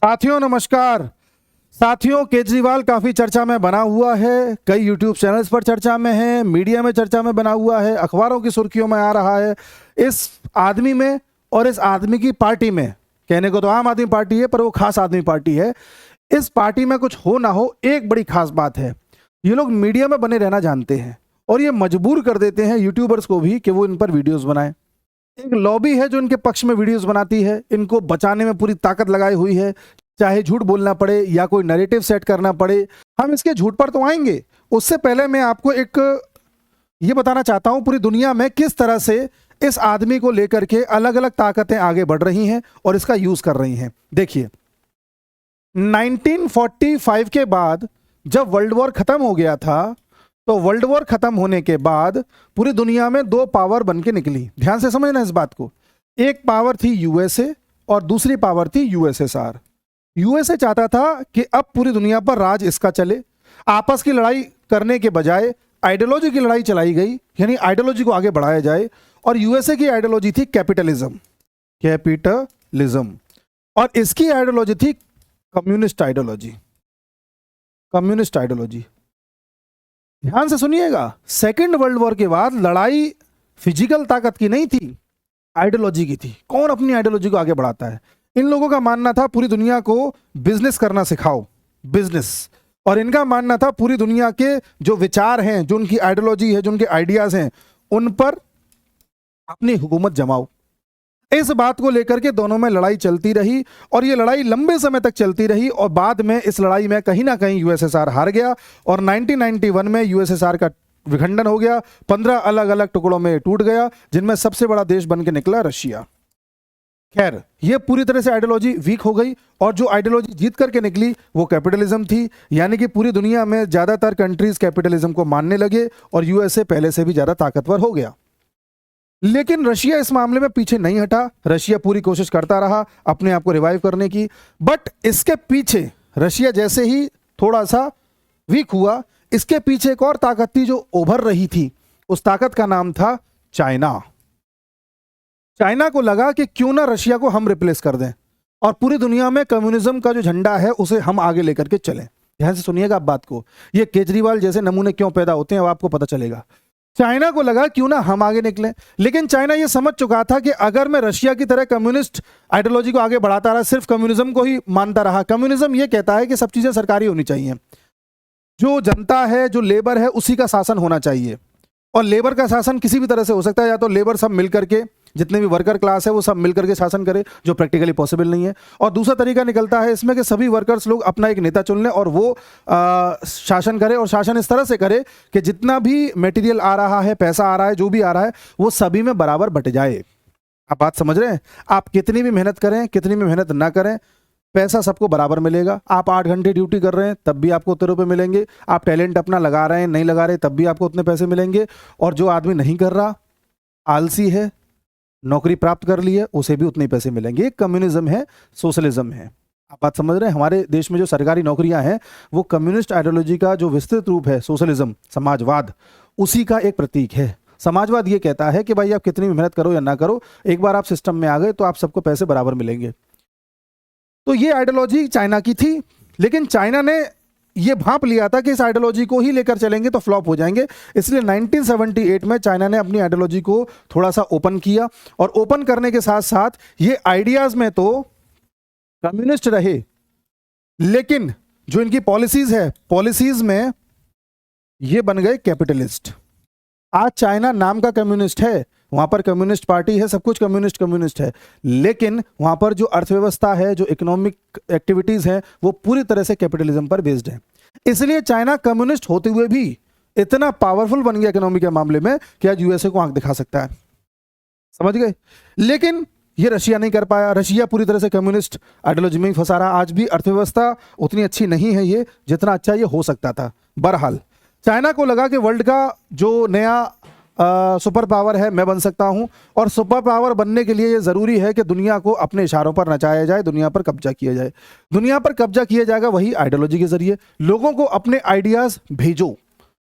साथियों नमस्कार। साथियों, केजरीवाल काफी चर्चा में बना हुआ है, कई यूट्यूब चैनल्स पर चर्चा में है, मीडिया में चर्चा में बना हुआ है, अखबारों की सुर्खियों में आ रहा है। इस आदमी में और इस आदमी की पार्टी में, कहने को तो आम आदमी पार्टी है पर वो खास आदमी पार्टी है, इस पार्टी में कुछ हो ना हो, एक बड़ी खास बात है, ये लोग मीडिया में बने रहना जानते हैं और ये मजबूर कर देते हैं यूट्यूबर्स को भी कि वो इन पर वीडियोस बनाएं। एक लॉबी है जो इनके पक्ष में वीडियोस बनाती है, इनको बचाने में पूरी ताकत लगाई हुई है, चाहे झूठ बोलना पड़े या कोई नैरेटिव सेट करना पड़े। हम इसके झूठ पर तो आएंगे, उससे पहले मैं आपको एक ये बताना चाहता हूं पूरी दुनिया में किस तरह से इस आदमी को लेकर के अलग अलग ताकतें आगे बढ़ रही हैं और इसका यूज कर रही हैं। देखिए, 1945 के बाद जब वर्ल्ड वॉर खत्म हो गया था, तो वर्ल्ड वॉर खत्म होने के बाद पूरी दुनिया में दो पावर बन के निकली। ध्यान से समझना इस बात को। एक पावर थी यूएसए और दूसरी पावर थी यूएसएसआर। यूएसए चाहता था कि अब पूरी दुनिया पर राज इसका चले, आपस की लड़ाई करने के बजाय आइडियोलॉजी की लड़ाई चलाई गई, यानी आइडियोलॉजी को आगे बढ़ाया जाए। और यूएसए की आइडियोलॉजी थी कैपिटलिज्म, और इसकी आइडियोलॉजी थी कम्युनिस्ट आइडियोलॉजी। ध्यान से सुनिएगा, सेकेंड वर्ल्ड वॉर के बाद लड़ाई फिजिकल ताकत की नहीं थी, आइडियोलॉजी की थी। कौन अपनी आइडियोलॉजी को आगे बढ़ाता है? इन लोगों का मानना था पूरी दुनिया को बिजनेस करना सिखाओ, बिजनेस। और इनका मानना था पूरी दुनिया के जो विचार हैं, जो उनकी आइडियोलॉजी है, जो उनके आइडियाज हैं, उन पर अपनी हुकूमत जमाओ। इस बात को लेकर के दोनों में लड़ाई चलती रही और ये लड़ाई लंबे समय तक चलती रही और बाद में इस लड़ाई में कहीं ना कहीं यूएसएसआर हार गया और 1991 में यूएसएसआर का विखंडन हो गया, 15 अलग अलग टुकड़ों में टूट गया, जिनमें सबसे बड़ा देश बन के निकला रशिया। खैर, ये पूरी तरह से आइडियोलॉजी वीक हो गई और जो आइडियोलॉजी जीत करके निकली वो कैपिटलिज्म थी, यानी कि पूरी दुनिया में ज्यादातर कंट्रीज कैपिटलिज्म को मानने लगे और यूएसए पहले से भी ज्यादा ताकतवर हो गया। लेकिन रशिया इस मामले में पीछे नहीं हटा, रशिया पूरी कोशिश करता रहा अपने आप को रिवाइव करने की। बट इसके पीछे, रशिया जैसे ही थोड़ा सा वीक हुआ, इसके पीछे एक और ताकत थी जो उभर रही थी। उस ताकत का नाम था चाइना। चाइना को लगा कि क्यों ना रशिया को हम रिप्लेस कर दें और पूरी दुनिया में कम्युनिज्म का जो झंडा है उसे हम आगे लेकर के चलें। ध्यान से सुनिएगा आप बात को, ये केजरीवाल जैसे नमूने क्यों पैदा होते हैं अब आपको पता चलेगा। चाइना को लगा क्यों ना हम आगे निकलें, लेकिन चाइना ये समझ चुका था कि अगर मैं रशिया की तरह कम्युनिस्ट आइडियोलॉजी को आगे बढ़ाता रहा, सिर्फ कम्युनिज्म को ही मानता रहा, कम्युनिज्म ये कहता है कि सब चीजें सरकारी होनी चाहिए, जो जनता है, जो लेबर है, उसी का शासन होना चाहिए। और लेबर का शासन किसी भी तरह से हो सकता है, या तो लेबर सब मिलकर के, जितने भी वर्कर क्लास है वो सब मिलकर के शासन करे, जो प्रैक्टिकली पॉसिबल नहीं है। और दूसरा तरीका निकलता है इसमें कि सभी वर्कर्स लोग अपना एक नेता चुन लें और वो शासन करे, और शासन इस तरह से करे कि जितना भी मटेरियल आ रहा है, पैसा आ रहा है, जो भी आ रहा है, वो सभी में बराबर बट जाए। आप बात समझ रहे हैं? आप कितनी भी मेहनत करें, कितनी भी मेहनत ना करें, पैसा सबको बराबर मिलेगा। आप 8 घंटे ड्यूटी कर रहे हैं तब भी आपको उतने रुपये मिलेंगे, आप टैलेंट अपना लगा रहे हैं, नहीं लगा रहे, तब भी आपको उतने पैसे मिलेंगे। और जो आदमी नहीं कर रहा, आलसी है, नौकरी प्राप्त कर ली है, उसे भी उतने पैसे मिलेंगे। कम्युनिज्म है, सोशलिज्म है। आप बात समझ रहे हैं? हमारे देश में जो सरकारी नौकरियां हैं वो कम्युनिस्ट आइडियोलॉजी का जो विस्तृत रूप है, सोशलिज्म, समाजवाद, उसी का एक प्रतीक है। समाजवाद ये कहता है कि भाई आप कितनी भी मेहनत करो या ना करो, एक बार आप सिस्टम में आ गए तो आप सबको पैसे बराबर मिलेंगे। तो ये आइडियोलॉजी चाइना की थी, लेकिन चाइना ने ये भांप लिया था कि इस आइडियोलॉजी को ही लेकर चलेंगे तो फ्लॉप हो जाएंगे। इसलिए 1978 में चाइना ने अपनी आइडियोलॉजी को थोड़ा सा ओपन किया, और ओपन करने के साथ साथ ये आइडियाज में तो कम्युनिस्ट रहे, लेकिन जो इनकी पॉलिसीज है, पॉलिसीज में ये बन गए कैपिटलिस्ट। आज चाइना नाम का कम्युनिस्ट है, वहां पर कम्युनिस्ट पार्टी है, सब कुछ कम्युनिस्ट है, लेकिन वहां पर जो अर्थव्यवस्था है, जो इकोनॉमिक एक्टिविटीज है, वो पूरी तरह से कैपिटलिज्म पर बेस्ड है। इसलिए चाइना कम्युनिस्ट होते हुए भी इतना पावरफुल बन गया इकोनॉमी के मामले में कि आज यूएसए को आंख दिखा सकता है। समझ गए? लेकिन ये रशिया नहीं कर पाया। रशिया पूरी तरह से कम्युनिस्ट आइडियोलॉजी में ही फंसा रहा। आज भी अर्थव्यवस्था उतनी अच्छी नहीं है ये, जितना अच्छा ये हो सकता था। बहरहाल चाइना को लगा कि वर्ल्ड का जो नया सुपर पावर है मैं बन सकता हूं, और सुपर पावर बनने के लिए ये जरूरी है कि दुनिया को अपने इशारों पर नचाया जाए, दुनिया पर कब्जा किया जाए। दुनिया पर कब्जा किया जाएगा वही आइडियोलॉजी के जरिए। लोगों को अपने आइडियाज भेजो,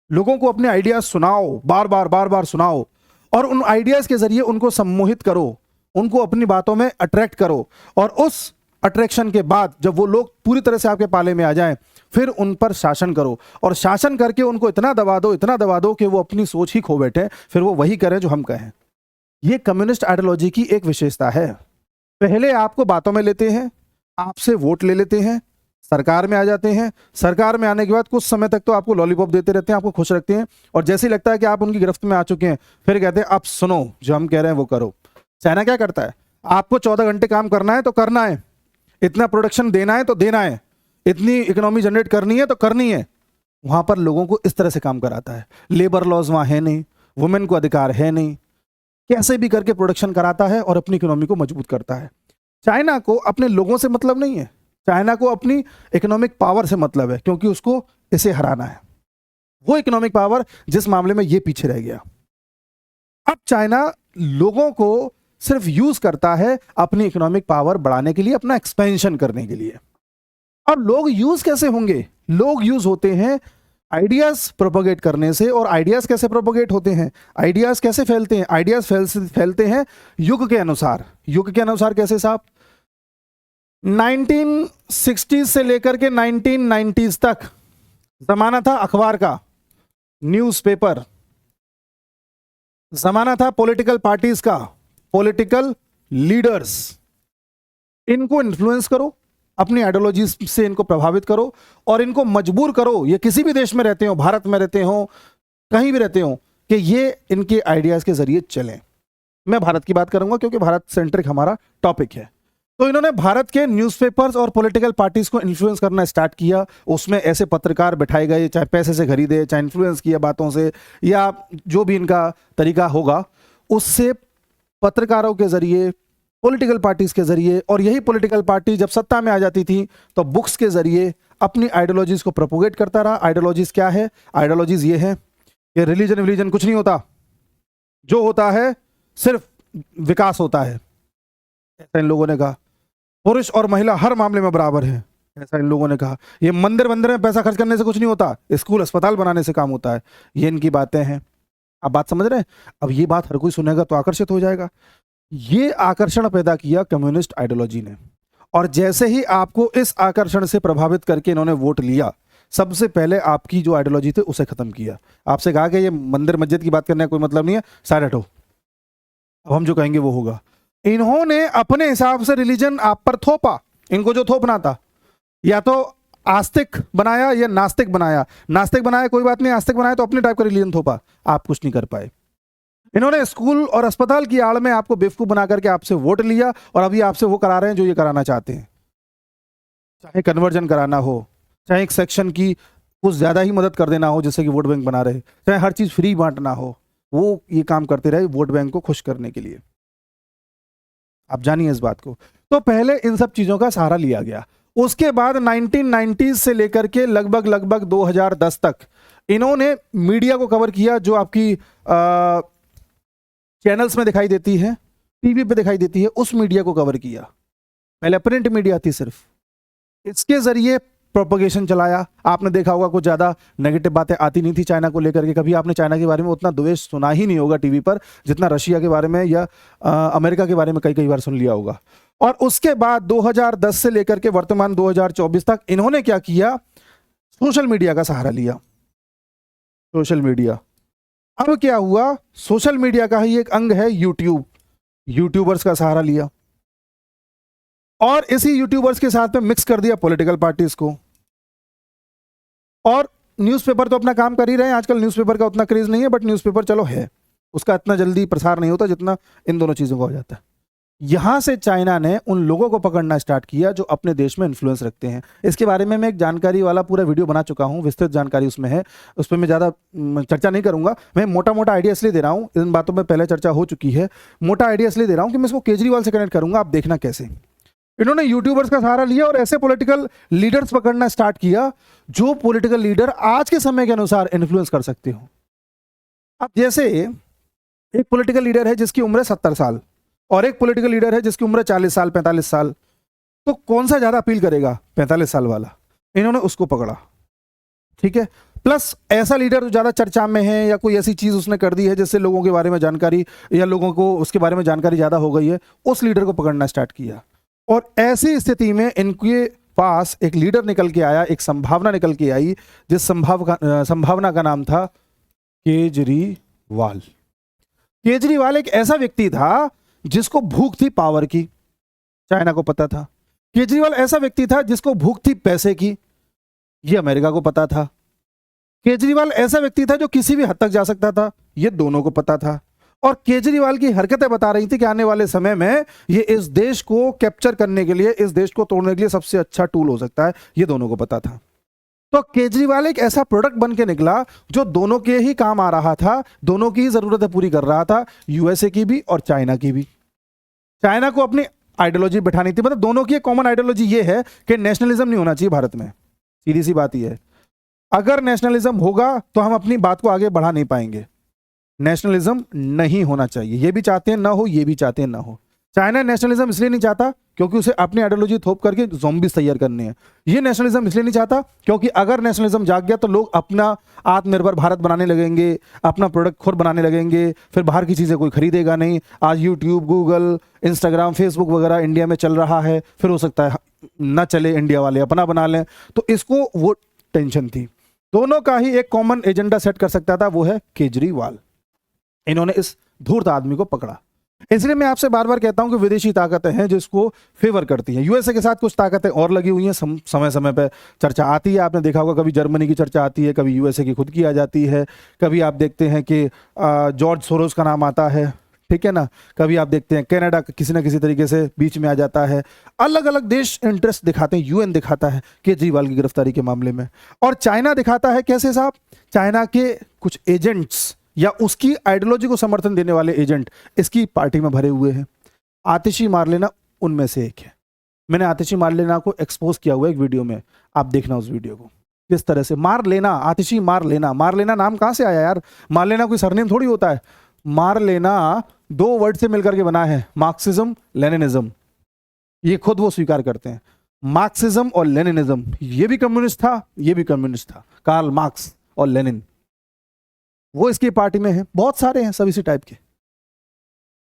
लोगों को अपने आइडियाज सुनाओ, बार बार सुनाओ, और उन आइडियाज के जरिए उनको सम्मोहित करो, उनको अपनी बातों में अट्रैक्ट करो, और उस अट्रैक्शन के बाद जब वो लोग पूरी तरह से आपके पाले में आ जाएं, फिर उन पर शासन करो, और शासन करके उनको इतना दबा दो कि वो अपनी सोच ही खो बैठे, फिर वो वही करें जो हम कहें। ये कम्युनिस्ट आइडियोलॉजी की एक विशेषता है। पहले आपको बातों में लेते हैं, आपसे वोट ले लेते हैं, सरकार में आ जाते हैं, सरकार में आने के बाद कुछ समय तक तो आपको लॉलीपॉप देते रहते हैं, आपको खुश रखते हैं, और जैसे ही लगता है कि आप उनकी गिरफ्त में आ चुके हैं, फिर कहते हैं अब सुनो जो हम कह रहे हैं वो करो। चाइना क्या करता है, आपको 14 घंटे काम करना है तो करना है, इतना प्रोडक्शन देना है तो देना है, इतनी इकोनॉमी जनरेट करनी है तो करनी है। वहां पर लोगों को इस तरह से काम कराता है, लेबर लॉज वहां है नहीं, वुमेन को अधिकार है नहीं, कैसे भी करके प्रोडक्शन कराता है और अपनी इकोनॉमी को मजबूत करता है। चाइना को अपने लोगों से मतलब नहीं है, चाइना को अपनी इकोनॉमिक पावर से मतलब है, क्योंकि उसको इसे हराना है। वो इकोनॉमिक पावर जिस मामले में ये पीछे रह गया। अब चाइना लोगों को सिर्फ यूज करता है अपनी इकोनॉमिक पावर बढ़ाने के लिए, अपना एक्सपेंशन करने के लिए। अब लोग यूज कैसे होंगे, लोग यूज होते हैं आइडियाज प्रोपोगेट करने से। और आइडियाज कैसे प्रोपोगेट होते हैं, आइडियाज कैसे फैलते हैं, आइडियाज फैलते हैं युग के अनुसार। युग के अनुसार कैसे साहब, 1960 से लेकर के 1990s तक जमाना था अखबार का, न्यूज़पेपर, जमाना था पॉलिटिकल पार्टीज का, पॉलिटिकल लीडर्स। इनको इन्फ्लुएंस करो, अपनी आइडियोलॉजी से इनको प्रभावित करो और इनको मजबूर करो, ये किसी भी देश में रहते हो, भारत में रहते हो, कहीं भी रहते हो, कि ये इनके आइडियाज के जरिए चलें। मैं भारत की बात करूंगा क्योंकि भारत सेंट्रिक हमारा टॉपिक है। तो इन्होंने भारत के न्यूज़पेपर्स और पॉलिटिकल पार्टीज को इन्फ्लुएंस करना स्टार्ट किया। उसमें ऐसे पत्रकार बिठाए गए, चाहे पैसे से खरीदे, चाहे इन्फ्लुएंस किया बातों से, या जो भी इनका तरीका होगा उससे, पत्रकारों के जरिए, पॉलिटिकल पार्टीज के जरिए। और यही पॉलिटिकल पार्टी जब सत्ता में आ जाती थी तो बुक्स के जरिए अपनी आइडियोलॉजीज को प्रोपोगेट करता रहा। आइडियोलॉजीज क्या है, आइडियोलॉजीज ये है कि रिलीजन कुछ नहीं होता, जो होता है सिर्फ विकास होता है, ऐसा इन लोगों ने कहा। पुरुष और महिला हर मामले में बराबर है, ऐसा इन लोगों ने कहा। ये मंदिर में पैसा खर्च करने से कुछ नहीं होता, स्कूल अस्पताल बनाने से काम होता है। ये इनकी बातें हैं। आप बात समझ रहे हैं। अब ये बात हर कोई सुनेगा तो आकर्षित हो जाएगा। ये आकर्षण पैदा किया कम्युनिस्ट आइडियोलॉजी ने, और जैसे ही आपको इस आकर्षण से प्रभावित करके इन्होंने वोट लिया, सबसे पहले आपकी जो आइडियोलॉजी थी उसे खत्म किया। आपसे कहा कि ये मंदिर मस्जिद की बात करने का कोई मतलब नहीं है, साइड हटो, अब हम जो कहेंगे वो होगा। इन्होंने अपने हिसाब से रिलीजन आप पर थोपा। इनको जो थोपना था, या तो आस्तिक बनाया या नास्तिक बनाया। नास्तिक बनाया कोई बात नहीं, आस्तिक बनाया तो अपने टाइप का रिलीजन थोपा। आप कुछ नहीं कर पाए। इन्होंने स्कूल और अस्पताल की आड़ में आपको बेवकूफ बना करके आपसे वोट लिया, और अभी आपसे वो करा रहे हैं जो ये कराना चाहते हैं। चाहे कन्वर्जन कराना हो, चाहे एक सेक्शन की कुछ ज्यादा ही मदद कर देना हो जिससे कि वोट बैंक बना रहे, चाहे हर चीज फ्री बांटना हो, वो ये काम करते रहे वोट बैंक को खुश करने के लिए। आप जानिए इस बात को। तो पहले इन सब चीजों का सहारा लिया गया। उसके बाद 1990s से लेकर के लगभग 2010 तक इन्होंने मीडिया को कवर किया, जो आपकी चैनल्स में दिखाई देती है, टीवी पे दिखाई देती है, उस मीडिया को कवर किया। पहले प्रिंट मीडिया थी सिर्फ, इसके जरिए प्रोपगेशन चलाया। आपने देखा होगा कुछ ज्यादा नेगेटिव बातें आती नहीं थी चाइना को लेकर के। कभी आपने चाइना के बारे में उतना द्वेष सुना ही नहीं होगा टीवी पर, जितना रशिया के बारे में या अमेरिका के बारे में कई बार सुन लिया होगा। और उसके बाद 2010 से लेकर के वर्तमान 2024 तक इन्होंने क्या किया, सोशल मीडिया का सहारा लिया। सोशल मीडिया, अब क्या हुआ, सोशल मीडिया का ही एक अंग है यूट्यूब, यूट्यूबर्स का सहारा लिया, और इसी यूट्यूबर्स के साथ में मिक्स कर दिया पॉलिटिकल पार्टीज को। और न्यूज़पेपर तो अपना काम कर ही रहे हैं। आजकल न्यूज़पेपर का उतना क्रेज नहीं है, बट न्यूज़पेपर चलो है, उसका इतना जल्दी प्रसार नहीं होता जितना इन दोनों चीजों का हो जाता है। यहां से चाइना ने उन लोगों को पकड़ना स्टार्ट किया जो अपने देश में इन्फ्लुएंस रखते हैं। इसके बारे में मैं एक जानकारी वाला पूरा वीडियो बना चुका हूं, विस्तृत जानकारी उसमें है, उस पर मैं ज़्यादा चर्चा नहीं करूंगा। मैं मोटा मोटा आइडिया इसलिए दे रहा हूं, इन बातों में पहले चर्चा हो चुकी है। मोटा आइडिया इसलिए दे रहा हूं कि मैं इसको केजरीवाल से कनेक्ट करूंगा, आप देखना कैसे। इन्होंने यूट्यूबर्स का सहारा लिया और ऐसे पॉलिटिकल लीडर्स पकड़ना स्टार्ट किया जो पॉलिटिकल लीडर आज के समय के अनुसार इन्फ्लुएंस कर सकते हो। अब जैसे एक पॉलिटिकल लीडर है जिसकी उम्र है 70 साल, और एक पॉलिटिकल लीडर है जिसकी उम्र है 40 साल 45 साल, तो कौन सा ज्यादा अपील करेगा? 45 साल वाला। इन्होंने उसको पकड़ा, ठीक है। प्लस ऐसा लीडर जो ज्यादा चर्चा में है या कोई ऐसी चीज उसने कर दी है जिससे लोगों के बारे में जानकारी, या लोगों को उसके बारे में जानकारी ज्यादा हो गई है, उस लीडर को पकड़ना स्टार्ट किया। और ऐसी स्थिति में इनके पास एक लीडर निकल के आया, एक संभावना निकल के आई, जिस संभावना का नाम था केजरीवाल। केजरीवाल एक ऐसा व्यक्ति था जिसको भूख थी पावर की, चाइना को पता था। केजरीवाल ऐसा व्यक्ति था जिसको भूख थी पैसे की, ये अमेरिका को पता था। केजरीवाल ऐसा व्यक्ति था जो किसी भी हद तक जा सकता था, ये दोनों को पता था। और केजरीवाल की हरकतें बता रही थी कि आने वाले समय में ये इस देश को कैप्चर करने के लिए, इस देश को तोड़ने के लिए सबसे अच्छा टूल हो सकता है, ये दोनों को पता था। तो केजरीवाल एक ऐसा प्रोडक्ट बन के निकला जो दोनों के ही काम आ रहा था, दोनों की ही जरूरतें पूरी कर रहा था, यूएसए की भी और चाइना की भी। चाइना को अपनी आइडियोलॉजी बैठानी थी, मतलब दोनों की एक कॉमन आइडियोलॉजी ये है कि नेशनलिज्म नहीं होना चाहिए भारत में। सीधी सी बात ये है, अगर नेशनलिज्म होगा तो हम अपनी बात को आगे बढ़ा नहीं पाएंगे। नेशनलिज्म नहीं होना चाहिए, ये भी चाहते हैं ना हो, ये भी चाहते हैं ना हो। चाइना नेशनलिज्म इसलिए नहीं चाहता क्योंकि उसे अपनी आइडियोलॉजी थोप करके ज़ॉम्बीज तैयार करने हैं। ये नेशनलिज्म इसलिए नहीं चाहता क्योंकि अगर नेशनलिज्म जाग गया तो लोग अपना आत्मनिर्भर भारत बनाने लगेंगे, अपना प्रोडक्ट खुद बनाने लगेंगे, फिर बाहर की चीज़ें कोई खरीदेगा नहीं। आज यूट्यूब, गूगल, इंस्टाग्राम, फेसबुक वगैरह इंडिया में चल रहा है, फिर हो सकता है ना चले, इंडिया वाले अपना बना लें। तो इसको वो टेंशन थी। दोनों का ही एक कॉमन एजेंडा सेट कर सकता था, वो है केजरीवाल। इन्होंने इस धूर्त आदमी को पकड़ा। इसलिए मैं आपसे बार बार कहता हूं कि विदेशी ताकतें हैं जो इसको फेवर करती हैं। यूएसए के साथ कुछ ताकतें और लगी हुई हैं, समय समय पर चर्चा आती है। आपने देखा होगा कभी जर्मनी की चर्चा आती है, कभी यूएसए की खुद की आ जाती है, कभी आप देखते हैं कि जॉर्ज सोरोस का नाम आता है, ठीक है ना, कभी आप देखते हैं कनाडा किसी ना किसी तरीके से बीच में आ जाता है। अलग अलग देश इंटरेस्ट दिखाते हैं। यूएन दिखाता है केजरीवाल की गिरफ्तारी के मामले में, और चाइना दिखाता है। कैसे साहब? चाइना के कुछ एजेंट्स या उसकी आइडियोलॉजी को समर्थन देने वाले एजेंट इसकी पार्टी में भरे हुए हैं। आतिशी मारलेना उनमें से एक है। मैंने आतिशी मारलेना को एक्सपोज किया हुआ एक वीडियो में, आप देखना उस वीडियो को। किस तरह से मारलेना, आतिशी मारलेना, मारलेना नाम कहां से आया यार? मारलेना कोई सरनेम थोड़ी होता है। मारलेना 2 वर्ड से मिलकर के बना है, मार्क्सिज्म, लेनिनिज्म। ये खुद वो स्वीकार करते हैं। मार्क्सिज्म और लेनिनिज्म, ये भी कम्युनिस्ट था, ये भी कम्युनिस्ट था, कार्ल मार्क्स और लेनिन। वो इसकी पार्टी में है, बहुत सारे हैं सब इसी टाइप के।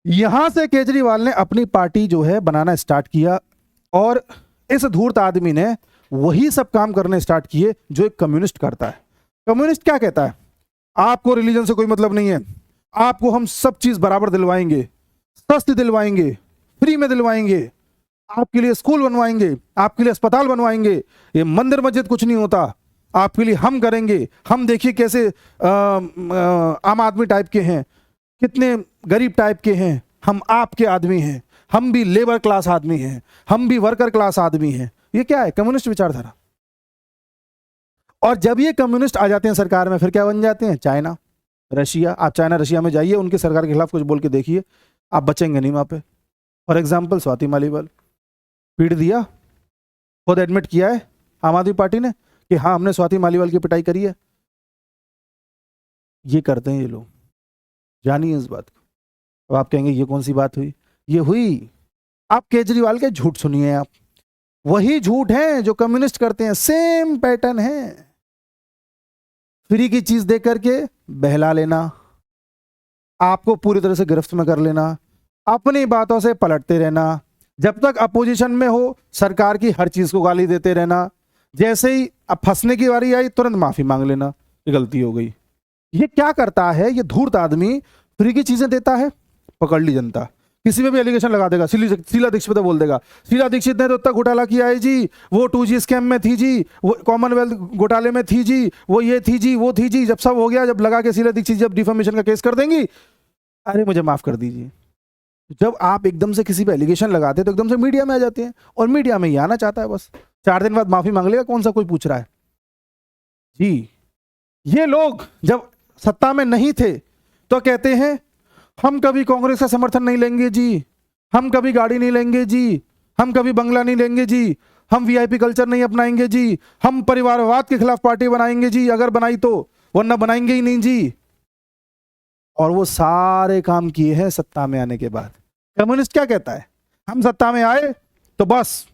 यहां से केजरीवाल ने अपनी पार्टी जो है बनाना स्टार्ट किया, और इस धूर्त आदमी ने वही सब काम करने स्टार्ट किए जो एक कम्युनिस्ट करता है। कम्युनिस्ट क्या कहता है? आपको रिलीजन से कोई मतलब नहीं है, आपको हम सब चीज बराबर दिलवाएंगे, सस्ती दिलवाएंगे, फ्री में दिलवाएंगे, आपके लिए स्कूल बनवाएंगे, आपके लिए अस्पताल बनवाएंगे, ये मंदिर मस्जिद कुछ नहीं होता, आपके लिए हम करेंगे। हम देखिए कैसे आम आदमी टाइप के हैं, कितने गरीब टाइप के हैं, हम आपके आदमी हैं, हम भी लेबर क्लास आदमी हैं, हम भी वर्कर क्लास आदमी हैं। ये क्या है? कम्युनिस्ट विचारधारा। और जब ये कम्युनिस्ट आ जाते हैं सरकार में, फिर क्या बन जाते हैं? China, Russia. आप चाइना रशिया में जाइए, उनकी सरकार के खिलाफ कुछ बोल के देखिए, आप बचेंगे नहीं वहां पे। फॉर एग्जाम्पल स्वाति मालीवाल, पीट दिया, खुद एडमिट किया है आम आदमी पार्टी ने कि हाँ हमने स्वाति मालीवाल की पिटाई करी है। ये करते हैं ये लोग, जानिए इस बात को। अब आप कहेंगे ये कौन सी बात हुई? ये हुई, आप केजरीवाल के झूठ सुनिए। आप वही झूठ हैं जो कम्युनिस्ट करते हैं, सेम पैटर्न है। फ्री की चीज दे करके बहला लेना, आपको पूरी तरह से गिरफ्त में कर लेना, अपनी बातों से पलटते रहना, जब तक अपोजिशन में हो सरकार की हर चीज को गाली देते रहना, जैसे ही अब फंसने की बारी आई तुरंत माफी मांग लेना, ये गलती हो गई। ये क्या करता है? ये धूर्त आदमी फ्री की चीजें देता है, पकड़ ली जनता, किसी पे भी एलिगेशन लगा देगा। शीला दीक्षित पे बोल देगा शीला दीक्षित ने तो इतना घोटाला किया है जी, वो 2G स्कैम में थी जी, वो कॉमनवेल्थ घोटाले में थी जी, वो ये थी जी, वो थी जी। जब सब हो गया, जब लगा के शीला दीक्षित जब डिफेमेशन का केस कर देंगी, अरे मुझे माफ कर दीजिए। जब आप एकदम से किसी पे एलिगेशन लगाते हैं तो एकदम से मीडिया में आ जाते हैं, और मीडिया में ही आना चाहता है बस, 4 दिन बाद माफी मांग लेगा, कौन सा कोई पूछ रहा है जी। ये लोग जब सत्ता में नहीं थे तो कहते हैं हम कभी कांग्रेस का समर्थन नहीं लेंगे जी, हम कभी गाड़ी नहीं लेंगे जी, हम कभी बंगला नहीं लेंगे जी, हम वीआईपी कल्चर नहीं अपनाएंगे जी, हम परिवारवाद के खिलाफ पार्टी बनाएंगे जी, अगर बनाई तो, वरना बनाएंगे ही नहीं जी। और वो सारे काम किए हैं सत्ता में आने के बाद। कम्युनिस्ट क्या कहता है? हम सत्ता में आए तो बस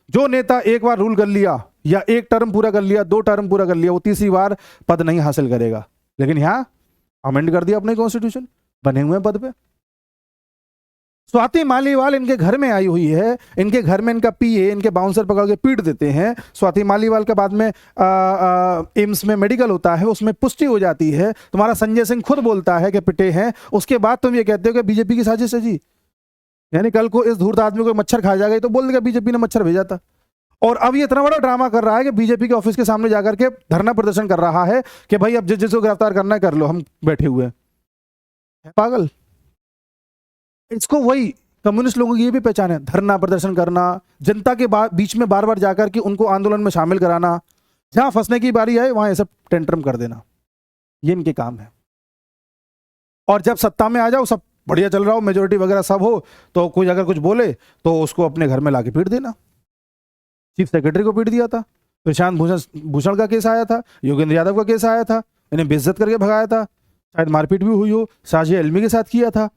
जो नेता एक बार रूल कर लिया, या एक टर्म पूरा कर लिया, 2 टर्म पूरा कर लिया, वो तीसरी बार पद नहीं हासिल करेगा। लेकिन यहां अमेंड कर दिया अपने कॉन्स्टिट्यूशन, बने हुए पद पे। स्वाति मालीवाल इनके घर में आई हुई है, इनके घर में इनका पीए, इनके बाउंसर पकड़ के पीट देते हैं। स्वाति मालीवाल के बाद में एम्स में मेडिकल होता है, उसमें पुष्टि हो जाती है, तुम्हारा संजय सिंह खुद बोलता है कि पिटे हैं, उसके बाद तुम ये कहते हो कि बीजेपी की साजिश है जी। यानी कल को इस धूर्त आदमी को मच्छर खा जाएगा तो बोल देगा बीजेपी ने मच्छर भेजा था। और अब ये इतना बड़ा ड्रामा कर रहा है कि बीजेपी के ऑफिस के सामने जाकर के धरना प्रदर्शन कर रहा है कि भाई अब जिसको गिरफ्तार करना है कर लो, हम बैठे हुए हैं। पागल। इसको वही कम्युनिस्ट लोगों की ये भी पहचान है, धरना प्रदर्शन करना, जनता के बीच में बार बार जाकर के उनको आंदोलन में शामिल कराना, जहां फंसने की बारी आए वहां ये सब टेंट्रम कर देना, ये इनके काम है। और जब सत्ता में आ जाओ, सब बढ़िया चल रहा हो, मेजोरिटी वगैरह सब हो, तो कोई अगर कुछ बोले तो उसको अपने घर में लाके पीट देना। चीफ सेक्रेटरी को पीट दिया था, प्रशांत भूषण का केस आया था, योगेंद्र यादव का केस आया था, इन्हें बेइज्जत करके भगाया था, शायद मारपीट भी हुई हो, साजिया इल्मी के साथ किया था,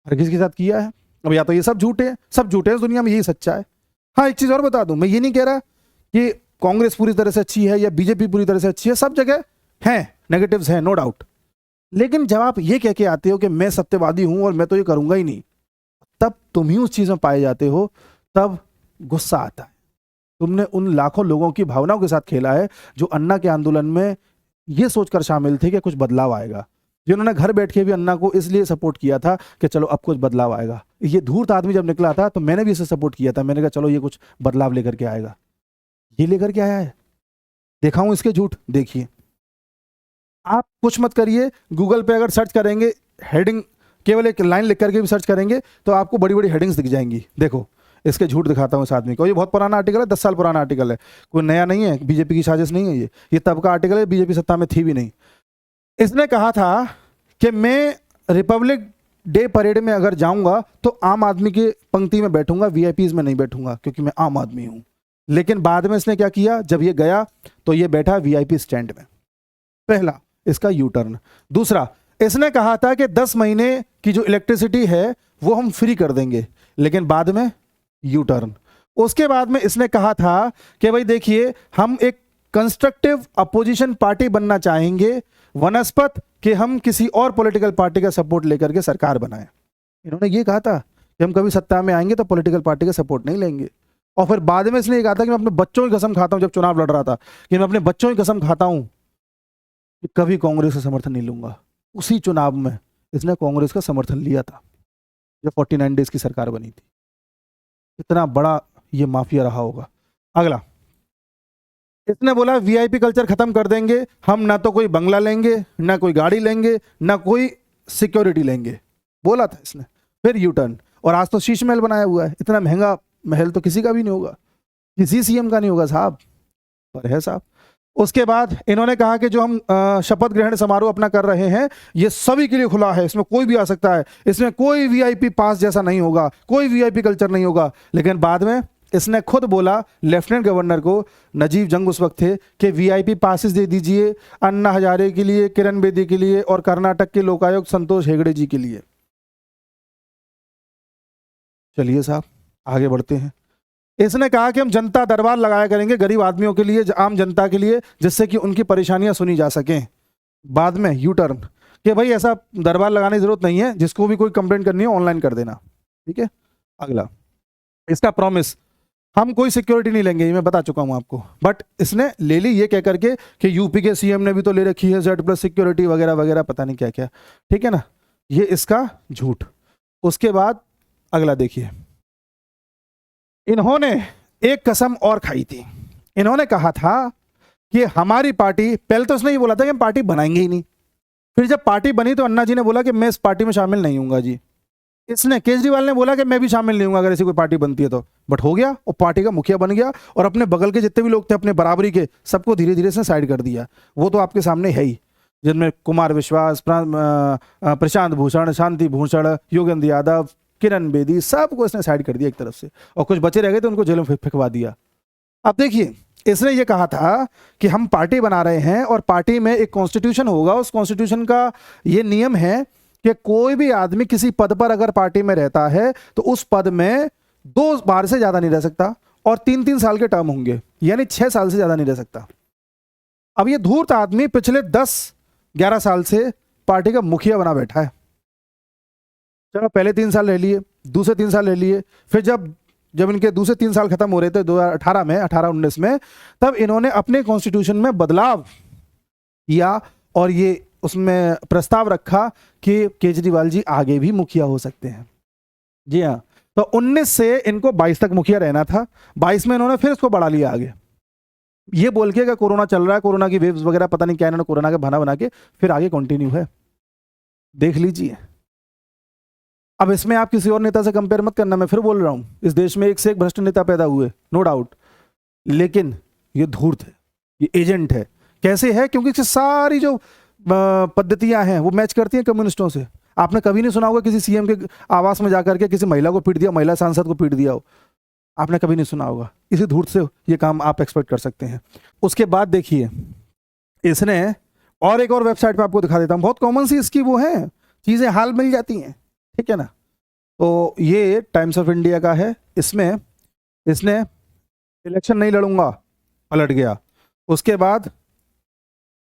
हर किसी के साथ किया है। अब या तो ये सब झूठे हैं, सब झूठे हैं, इस दुनिया में यही सच्चा है। हाँ, एक चीज और बता दूं, मैं ये नहीं कह रहा कि कांग्रेस पूरी तरह से अच्छी है या बीजेपी पूरी तरह से अच्छी है, सब जगह हैं नेगेटिव्स हैं, नो डाउट। लेकिन जब आप ये कह के आते हो कि मैं सत्यवादी हूं और मैं तो ये करूंगा ही नहीं, तब तुम ही उस चीज में पाए जाते हो, तब गुस्सा आता है। तुमने उन लाखों लोगों की भावनाओं के साथ खेला है जो अन्ना के आंदोलन में ये सोचकर शामिल थे कि कुछ बदलाव आएगा, जिन्होंने घर बैठ के भी अन्ना को इसलिए सपोर्ट किया था कि चलो अब कुछ बदलाव आएगा। ये धूर्त आदमी जब निकला था तो मैंने भी इसे सपोर्ट किया था, मैंने कहा चलो ये कुछ बदलाव लेकर के आएगा। ये लेकर के आया है, दिखाऊं इसके झूठ? देखिए, आप कुछ मत करिए, गूगल पे अगर सर्च करेंगे, हेडिंग केवल एक लाइन लिख करके भी सर्च करेंगे तो आपको बड़ी बड़ी हेडिंग्स दिख जाएंगी। देखो, इसके झूठ दिखाता हूं इस आदमी को। ये बहुत पुराना आर्टिकल है, 10 साल पुराना आर्टिकल है, कोई नया नहीं है, बीजेपी की साजिश नहीं है ये तब का आर्टिकल है, बीजेपी सत्ता में थी भी नहीं। इसने कहा था कि मैं रिपब्लिक डे परेड में अगर जाऊंगा तो आम आदमी की पंक्ति में बैठूंगा, वीआईपीज में नहीं बैठूंगा क्योंकि मैं आम आदमी हूं। लेकिन बाद में इसने क्या किया, जब ये गया तो ये बैठा वीआईपी स्टैंड में। पहला इसका यू टर्न। दूसरा, इसने कहा था कि 10 महीने की जो इलेक्ट्रिसिटी है वो हम फ्री कर देंगे, लेकिन बाद में यू टर्न। उसके बाद में इसने कहा था कि भाई देखिए, हम एक कंस्ट्रक्टिव अपोजिशन पार्टी बनना चाहेंगे वनस्पत कि हम किसी और पॉलिटिकल पार्टी का सपोर्ट लेकर के सरकार बनाएं। इन्होंने ये कहा था कि हम कभी सत्ता में आएंगे तो पॉलिटिकल पार्टी का सपोर्ट नहीं लेंगे। और फिर बाद में इसने ये कहा था कि मैं अपने बच्चों की कसम खाता हूं, जब चुनाव लड़ रहा था, कि मैं अपने बच्चों की कसम खाता हूं कि कभी कांग्रेस का समर्थन नहीं लूंगा। उसी चुनाव में इसने कांग्रेस का समर्थन लिया था जब 49 डेज की सरकार बनी थी। कितना बड़ा ये माफिया रहा होगा। अगला, इसने बोला वीआईपी कल्चर खत्म कर देंगे, हम ना तो कोई बंगला लेंगे, ना कोई गाड़ी लेंगे, ना कोई सिक्योरिटी लेंगे, बोला था इसने। फिर यू टर्न, और आज तो शीश महल बनाया हुआ है। इतना महंगा महल तो किसी का भी नहीं होगा, किसी सीएम का नहीं होगा साहब, पर है साहब। उसके बाद इन्होंने कहा कि जो हम शपथ ग्रहण समारोह अपना कर रहे हैं ये सभी के लिए खुला है, इसमें कोई भी आ सकता है, इसमें कोई वीआईपी पास जैसा नहीं होगा, कोई वीआईपी कल्चर नहीं होगा। लेकिन बाद में इसने खुद बोला लेफ्टिनेंट गवर्नर को, नजीब जंग उस वक्त थे, कि वीआईपी पासेस दे दीजिए अन्ना हजारे के लिए, किरण बेदी के लिए और कर्नाटक के लोकायुक्त संतोष हेगड़े जी के लिए। चलिए साहब आगे बढ़ते हैं। इसने कहा कि हम जनता दरबार लगाया करेंगे गरीब आदमियों के लिए, आम जनता के लिए, जिससे कि उनकी परेशानियां सुनी जा सकें। बाद में यू टर्न कि भाई ऐसा दरबार लगाने की जरूरत नहीं है, जिसको भी कोई कंप्लेंट करनी है ऑनलाइन कर देना, ठीक है। अगला, इसका प्रॉमिस, हम कोई सिक्योरिटी नहीं लेंगे, ये मैं बता चुका हूं आपको, बट इसने ले ली ये कह करके कि यूपी के सीएम ने भी तो ले रखी है Z+ सिक्योरिटी वगैरह वगैरह, पता नहीं क्या क्या, ठीक है ना, ये इसका झूठ। उसके बाद अगला देखिए, इन्होंने एक कसम और खाई थी। इन्होंने कहा था कि हमारी पार्टी, पहले तो उसने ये बोला था कि हम पार्टी बनाएंगे ही नहीं, फिर जब पार्टी बनी तो अन्ना जी ने बोला कि मैं इस पार्टी में शामिल नहीं हूंगा जी। इसने, केजरीवाल ने बोला कि मैं भी शामिल नहीं हूंगा अगर ऐसी कोई पार्टी बनती है तो, बट हो गया और पार्टी का मुखिया बन गया, और अपने बगल के जितने भी लोग थे अपने बराबरी के, सबको धीरे धीरे से साइड कर दिया। वो तो आपके सामने है ही, जिनमें कुमार विश्वास, प्रशांत भूषण, शांति भूषण, योगेंद्र यादव, किरण बेदी, सबको इसने साइड कर दिया एक तरफ से, और कुछ बचे रह गए तो उनको जेल में फेंकवा दिया। अब देखिए, इसने ये कहा था कि हम पार्टी बना रहे हैं और पार्टी में एक कॉन्स्टिट्यूशन होगा, उस कॉन्स्टिट्यूशन का ये नियम है कि कोई भी आदमी किसी पद पर अगर पार्टी में रहता है तो उस पद में 2 बार से ज्यादा नहीं रह सकता, और 3-3 साल के टर्म होंगे, यानी 6 साल से ज्यादा नहीं रह सकता। अब ये धूर्त आदमी पिछले 10-11 साल से पार्टी का मुखिया बना बैठा है। चलो पहले 3 साल रह लिए, दूसरे 3 साल रह लिए, फिर जब इनके दूसरे 3 साल खत्म हो रहे थे 2018 में, 18-19 में, तब इन्होंने अपने कॉन्स्टिट्यूशन में बदलाव किया और ये उसमें प्रस्ताव रखा कि केजरीवाल जी आगे भी मुखिया हो सकते हैं। जी हाँ, तो 19 से इनको 22 तक मुखिया रहना था, 22 में इन्होंने फिर इसको बढ़ा लिया आगे, ये बोल के कि कोरोना चल रहा है, कोरोना की वेव्स वगैरह पता नहीं क्या, इन्होंने कोरोना के बहाना बना के फिर आगे कंटिन्यू है, देख लीजिए। अब इसमें आप किसी और नेता से कंपेयर मत करना, मैं फिर बोल रहा हूं, इस देश में एक से एक भ्रष्ट नेता पैदा हुए, नो डाउट, लेकिन ये धूर्त है, ये एजेंट है। कैसे है? क्योंकि इसकी सारी जो पद्धतियां हैं वो मैच करती हैं कम्युनिस्टों से। आपने कभी नहीं सुना होगा किसी सीएम के आवास में जाकर के किसी महिला को पीट दिया, महिला सांसद को पीट दिया हो, आपने कभी नहीं सुना होगा। इसी धूर्त से ये काम आप एक्सपेक्ट कर सकते हैं। उसके बाद देखिए, इसने और एक और वेबसाइट पे आपको दिखा देता हूं, बहुत कॉमन सी इसकी वो है, चीजें हाल मिल जाती हैं, ठीक है ना। तो ये टाइम्स ऑफ इंडिया का है, इसमें इसने इलेक्शन नहीं लड़ूंगा पलट गया, उसके बाद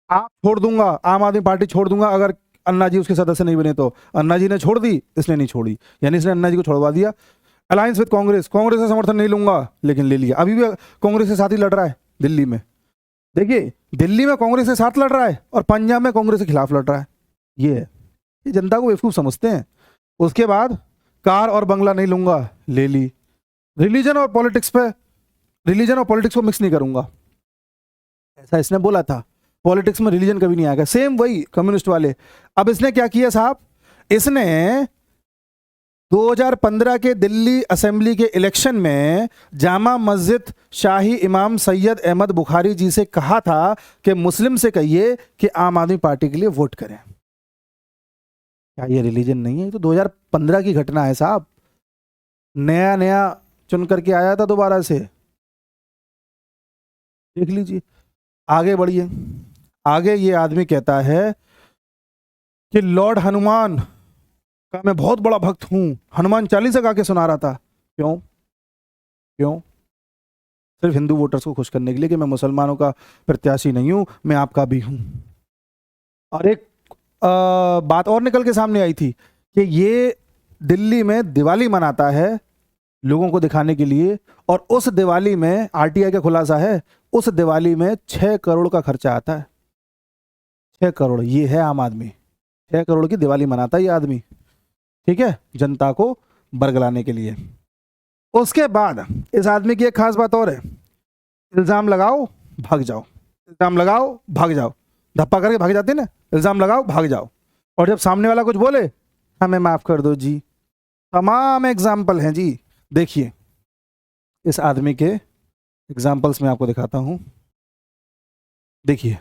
आप छोड़ दूंगा, आम आदमी पार्टी छोड़ दूंगा अगर अन्ना जी उसके सदस्य नहीं बने तो। अन्ना जी ने छोड़ दी, इसने नहीं छोड़ी, यानी इसने अन्ना जी को छोड़वा दिया। अलायंस विद कांग्रेस, कांग्रेस का समर्थन नहीं लूंगा, लेकिन ले लिया। अभी भी कांग्रेस के साथ ही लड़ रहा है दिल्ली में, देखिए दिल्ली में कांग्रेस के साथ लड़ रहा है और पंजाब में कांग्रेस के खिलाफ लड़ रहा है। ये है, ये जनता को बेवकूफ समझते हैं। उसके बाद कार और बंगला नहीं लूंगा, ले ली। रिलीजन और पॉलिटिक्स को मिक्स नहीं करूंगा, ऐसा इसने बोला था। पॉलिटिक्स में रिलीजन कभी नहीं आएगा, सेम वही कम्युनिस्ट वाले। अब इसने क्या किया साहब, इसने 2015 के दिल्ली असेंबली के इलेक्शन में जामा मस्जिद शाही इमाम सैयद अहमद बुखारी जी से कहा था कि मुस्लिम से कहिए कि आम आदमी पार्टी के लिए वोट करें। क्या ये रिलीजन नहीं है? ये तो 2015 की घटना है साहब, नया नया चुन करके आया था दोबारा से, देख लीजिए। आगे बढ़िए, आगे ये आदमी कहता है कि लॉर्ड हनुमान का मैं बहुत बड़ा भक्त हूं, हनुमान चालीसा गा के सुना रहा था। क्यों? सिर्फ हिंदू वोटर्स को खुश करने के लिए कि मैं मुसलमानों का प्रत्याशी नहीं हूं, मैं आपका भी हूं। और एक बात और निकल के सामने आई थी कि ये दिल्ली में दिवाली मनाता है लोगों को दिखाने के लिए, और उस दिवाली में आरटीआई का खुलासा है, उस दिवाली में 6 करोड़ का खर्चा आता है। 6 करोड़, ये है आम आदमी, 6 करोड़ की दिवाली मनाता है ये आदमी, ठीक है, जनता को बरगलाने के लिए। उसके बाद इस आदमी की एक खास बात और है, इल्जाम लगाओ भाग जाओ, इल्जाम लगाओ भाग जाओ, धप्पा करके भाग जाते ना, इल्जाम लगाओ भाग जाओ। और जब सामने वाला कुछ बोले, हमें माफ कर दो जी। तमाम एग्जाम्पल हैं जी, देखिए इस आदमी के एग्जाम्पल्स में आपको दिखाता हूं। देखिए,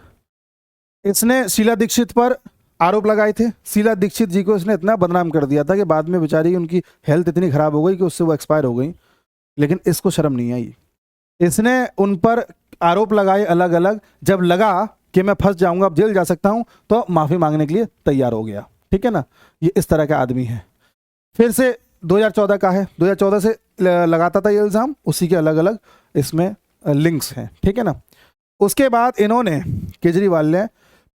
इसने शीला दीक्षित पर आरोप लगाए थे, शीला दीक्षित जी को इसने इतना बदनाम कर दिया था कि बाद में बेचारी उनकी हेल्थ इतनी खराब हो गई कि उससे वो एक्सपायर हो गई, लेकिन इसको शर्म नहीं आई। इसने उन पर आरोप लगाए अलग अलग, जब लगा कि मैं फंस जाऊंगा, अब जेल जा सकता हूं, तो माफी मांगने के लिए तैयार हो गया, ठीक है ना। ये इस तरह का आदमी है। फिर से 2014 का है, 2014 से लगाता था ये इल्जाम, उसी के अलग अलग इसमें लिंक्स हैं, ठीक है ना। उसके बाद इन्होंने, केजरीवाल ने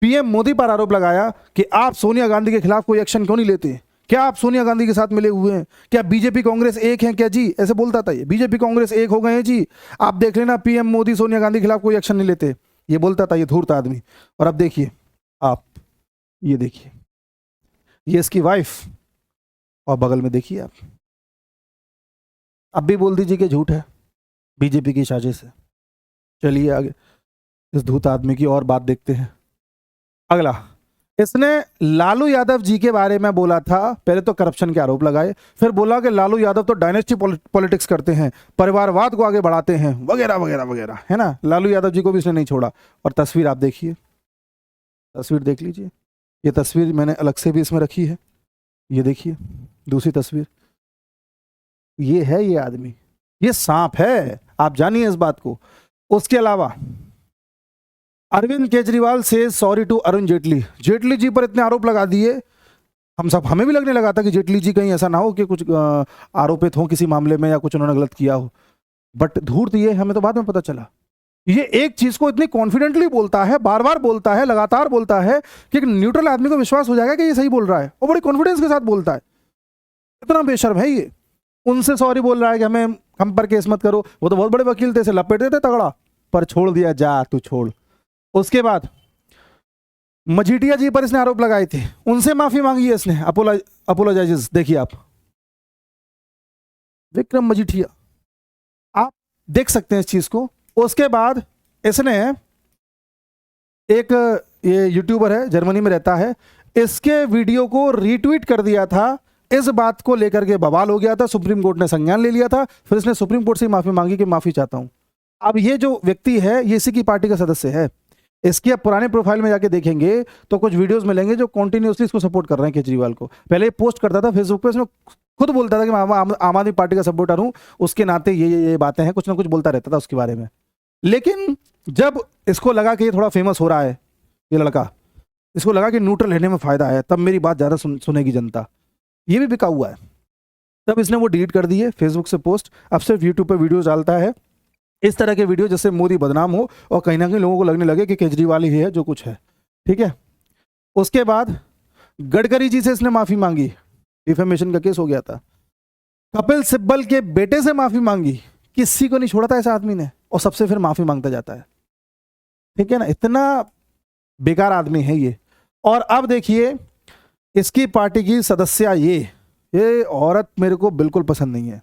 पीएम मोदी पर आरोप लगाया कि आप सोनिया गांधी के खिलाफ कोई एक्शन क्यों नहीं लेते, क्या आप सोनिया गांधी के साथ मिले हुए हैं, क्या बीजेपी कांग्रेस एक है क्या जी, ऐसे बोलता था ये, बीजेपी कांग्रेस एक हो गए हैं जी, आप देख लेना पीएम मोदी सोनिया गांधी के खिलाफ कोई एक्शन नहीं लेते, ये बोलता था ये धूर्त आदमी। और अब देखिए आप, ये देखिए, ये इसकी वाइफ, और बगल में देखिए आप, अब भी बोल दीजिए कि झूठ है, बीजेपी की साजिश है। चलिए आगे इस धूत आदमी की और बात देखते हैं। अगला, इसने लालू यादव जी के बारे में बोला था, पहले तो करप्शन के आरोप लगाए, फिर बोला कि लालू यादव तो डायनेस्टी पॉलिटिक्स करते हैं, परिवारवाद को आगे बढ़ाते हैं, वगैरह वगैरह वगैरह, है ना। लालू यादव जी को भी इसने नहीं छोड़ा। और तस्वीर आप देखिए, तस्वीर देख लीजिए, ये तस्वीर मैंने अलग से भी इसमें रखी है, ये देखिए दूसरी तस्वीर, ये है ये आदमी, ये सांप है, आप जानिए इस बात को। उसके अलावा अरविंद केजरीवाल से सॉरी टू अरुण जेटली, जेटली जी पर इतने आरोप लगा दिए, हमें भी लगने लगा था कि जेटली जी कहीं ऐसा ना हो कि कुछ आरोपित हो किसी मामले में या कुछ उन्होंने गलत किया हो, बट धूर्त ये हमें तो बाद में पता चला। ये एक चीज को इतनी कॉन्फिडेंटली बोलता है, बार बार बोलता है, लगातार बोलता है कि एक न्यूट्रल आदमी को विश्वास हो जाएगा कि ये सही बोल रहा है, और बड़ी कॉन्फिडेंस के साथ बोलता है। इतना बेशर्म है ये। उनसे सॉरी बोल रहा है कि हमें हम पर केस मत करो, वो तो बहुत बड़े वकील थे, इसे लपेटते थे तगड़ा, पर छोड़ दिया, जा तू छोड़। उसके बाद मजीठिया जी पर इसने आरोप लगाए थे, उनसे माफी मांगी है इसने, अपोलोजाइजेस। देखिए आप, विक्रम मजीठिया, आप देख सकते हैं इस चीज को। उसके बाद इसने एक, ये यूट्यूबर है, जर्मनी में रहता है, इसके वीडियो को रीट्वीट कर दिया था। इस बात को लेकर के बवाल हो गया था, सुप्रीम कोर्ट ने संज्ञान ले लिया था, फिर इसने सुप्रीम कोर्ट से माफी मांगी कि माफी चाहता हूं। अब ये जो व्यक्ति है ये इसी की पार्टी का सदस्य है। इसकी अब पुराने प्रोफाइल में जाके देखेंगे तो कुछ वीडियोस मिलेंगे जो कॉन्टिन्यूसली इसको सपोर्ट कर रहे हैं, केजरीवाल को। पहले पोस्ट करता था फेसबुक पे, इसमें खुद बोलता था कि मैं आम आदमी पार्टी का सपोर्टर हूं, उसके नाते ये बातें हैं, कुछ ना कुछ बोलता रहता था उसके बारे में। लेकिन जब इसको लगा कि ये थोड़ा फेमस हो रहा है, ये लड़का, इसको लगा कि न्यूट्रल रहने में फायदा है, तब मेरी बात ज़्यादा सुनेगी जनता, ये भी बिका हुआ है, तब इसने वो डिलीट कर दिए फेसबुक से पोस्ट। अब सिर्फ यूट्यूब पे वीडियोस डालता है, इस तरह के वीडियो जिससे मोदी बदनाम हो और कहीं ना कहीं लोगों को लगने लगे कि केजरीवाल ही है जो कुछ है, ठीक है। उसके बाद गडकरी जी से इसने माफी मांगी, डिफेमेशन का केस हो गया था। कपिल सिब्बल के बेटे से माफी मांगी, किसी को नहीं छोड़ा था ऐसा आदमी ने, और सबसे फिर माफी मांगता जाता है, ठीक है ना। इतना बेकार आदमी है ये। और अब देखिए इसकी पार्टी की सदस्य, ये औरत मेरे को बिल्कुल पसंद नहीं है,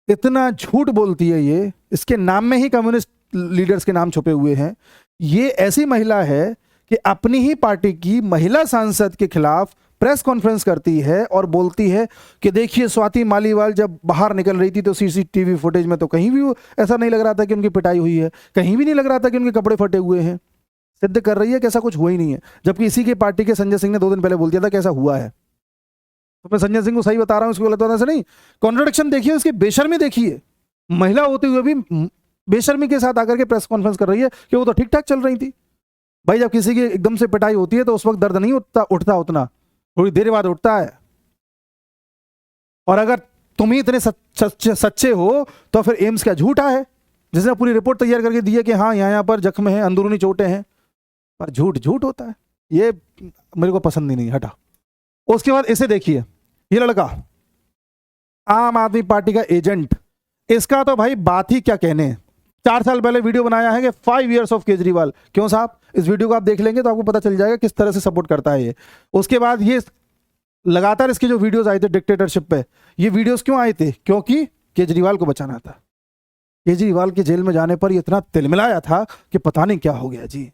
इतना झूठ बोलती है ये, इसके नाम में ही कम्युनिस्ट लीडर्स के नाम छुपे हुए हैं। ये ऐसी महिला है कि अपनी ही पार्टी की महिला सांसद के खिलाफ प्रेस कॉन्फ्रेंस करती है और बोलती है कि देखिए स्वाति मालीवाल जब बाहर निकल रही थी तो सीसीटीवी फुटेज में तो कहीं भी ऐसा नहीं लग रहा था कि उनकी पिटाई हुई है, कहीं भी नहीं लग रहा था कि उनके कपड़े फटे हुए हैं। सिद्ध कर रही है कि ऐसा कुछ हुआ ही नहीं है, जबकि इसी के पार्टी के संजय सिंह ने 2 दिन पहले बोल दिया था कि ऐसा हुआ है। तो मैं संजय सिंह को सही बता रहा हूं, इसको गलत बताने से नहीं। कॉन्ट्रडिक्शन देखिए, उसकी बेशर्मी देखिए, महिला होते हुए भी बेशर्मी के साथ आकर के प्रेस कॉन्फ्रेंस कर रही है कि वो तो ठीक ठाक चल रही थी। भाई जब किसी की एकदम से पिटाई होती है तो उस वक्त दर्द नहीं उठता उतना, थोड़ी देर बाद उठता है। और अगर तुम ही इतने सच्चे हो तो फिर एम्स क्या झूठा है, जिसने पूरी रिपोर्ट तैयार करके दी है कि हाँ यहाँ पर जख्म है, अंदरूनी चोटें हैं, पर झूठ होता है। ये मेरे को पसंद ही नहीं, हटा। उसके बाद इसे देखिए, ये लड़का आम आदमी पार्टी का एजेंट, इसका तो भाई बात ही क्या कहने। 4 साल पहले वीडियो बनाया है कि 5 years ऑफ केजरीवाल। क्यों साहब, इस वीडियो को आप देख लेंगे तो आपको पता चल जाएगा किस तरह से सपोर्ट करता है ये। उसके बाद ये लगातार इसके जो वीडियोस आए थे डिक्टेटरशिप पे, ये वीडियोस क्यों आए थे, क्योंकि केजरीवाल को बचाना था। केजरीवाल के जेल में जाने पर ये इतना तिलमिलाया था कि पता नहीं क्या हो गया जी।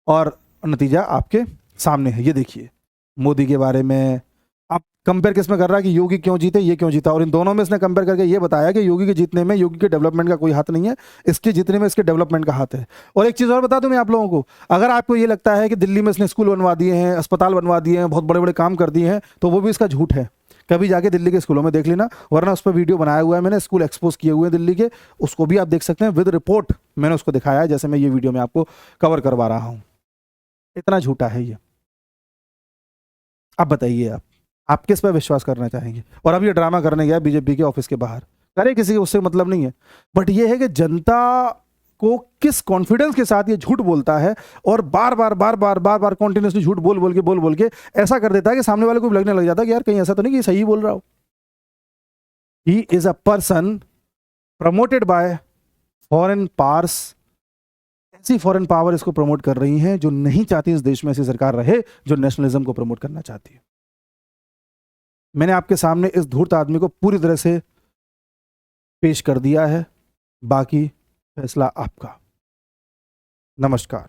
और नतीजा आपके सामने है, ये देखिए। मोदी के बारे में आप कंपेयर किस में कर रहा है कि योगी क्यों जीते, ये क्यों जीता, और इन दोनों में इसने कंपेयर करके ये बताया कि योगी के जीतने में योगी के डेवलपमेंट का कोई हाथ नहीं है, इसके जीतने में इसके डेवलपमेंट का हाथ है। और एक चीज़ और बता दूं मैं आप लोगों को, अगर आपको ये लगता है कि दिल्ली में इसने स्कूल बनवा दिए हैं, अस्पताल बनवा दिए हैं, बहुत बड़े बड़े काम कर दिए हैं, तो वो भी इसका झूठ है। कभी जाके दिल्ली के स्कूलों में देख लेना, वरना उस पर वीडियो बनाया हुआ है मैंने, स्कूल एक्सपोज किए हुए हैं दिल्ली के, उसको भी आप देख सकते हैं विद रिपोर्ट, मैंने उसको दिखाया है, जैसे मैं ये वीडियो में आपको कवर करवा रहा हूँ। इतना झूठा है ये। अब बताइए आप किस पर विश्वास करना चाहेंगे। और अब ये ड्रामा करने गया बीजेपी के ऑफिस के बाहर, करे किसी को उससे मतलब नहीं है, बट ये है कि जनता को किस कॉन्फिडेंस के साथ ये झूठ बोलता है, और बार बार कॉन्टिन्यूसली झूठ बोल के ऐसा कर देता है कि सामने वाले को भी लगने लग जाता है कि यार कहीं ऐसा तो नहीं कि सही बोल रहा हो। He is a person promoted by foreign powers. ऐसी फॉरेन पावर इसको प्रमोट कर रही हैं जो नहीं चाहती इस देश में ऐसी सरकार रहे जो नेशनलिज्म को प्रमोट करना चाहती है। मैंने आपके सामने इस धूर्त आदमी को पूरी तरह से पेश कर दिया है, बाकी फैसला आपका। नमस्कार।